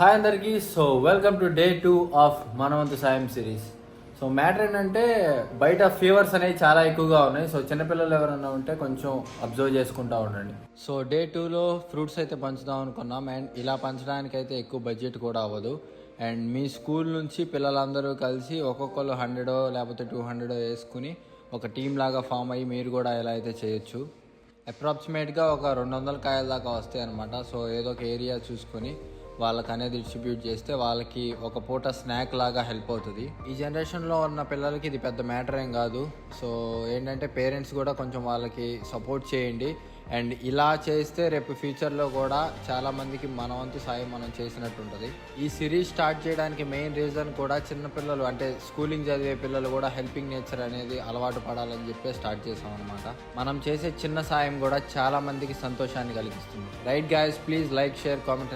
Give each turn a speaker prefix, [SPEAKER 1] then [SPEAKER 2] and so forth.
[SPEAKER 1] Hi అందరికీ. So welcome to day 2 of మనవంతు సాయం సిరీస్. సో మ్యాటర్ ఏంటంటే బయట ఫీవర్స్ అనేవి చాలా ఎక్కువగా ఉన్నాయి. సో చిన్నపిల్లలు ఎవరైనా ఉంటే కొంచెం అబ్జర్వ్ చేసుకుంటూ ఉండండి. సో డే 2లో ఫ్రూట్స్ అయితే పంచుదాం అనుకున్నాం. అండ్ ఇలా పంచడానికి అయితే ఎక్కువ బడ్జెట్ కూడా అవ్వదు. అండ్ మీ స్కూల్ నుంచి పిల్లలందరూ కలిసి ఒక్కొక్కరు 100 లేకపోతే 200 వేసుకుని ఒక టీం లాగా ఫామ్ అయ్యి మీరు కూడా ఎలా అయితే చేయొచ్చు. అప్రాక్సిమేట్గా ఒక 200 కాయల దాకా వస్తాయి అనమాట. సో ఏదో ఒక ఏరియా చూసుకొని వాళ్ళకి అనేది డిస్ట్రిబ్యూట్ చేస్తే వాళ్ళకి ఒక పూట స్నాక్ లాగా హెల్ప్ అవుతుంది. ఈ జనరేషన్లో ఉన్న పిల్లలకి ఇది పెద్ద మ్యాటర్ ఏం కాదు. సో ఏంటంటే పేరెంట్స్ కూడా కొంచెం వాళ్ళకి సపోర్ట్ చేయండి. అండ్ ఇలా చేస్తే రేపు ఫ్యూచర్లో కూడా చాలామందికి మన వంతు సాయం మనం చేసినట్టు ఉంటుంది. ఈ సిరీస్ స్టార్ట్ చేయడానికి మెయిన్ రీజన్ కూడా చిన్నపిల్లలు అంటే స్కూలింగ్ చదివే పిల్లలు కూడా హెల్పింగ్ నేచర్ అనేది అలవాటు పడాలని చెప్పి స్టార్ట్ చేసాం అనమాట. మనం చేసే చిన్న సాయం కూడా చాలా మందికి సంతోషాన్ని కలిగిస్తుంది. Right guys, please like, share, comment.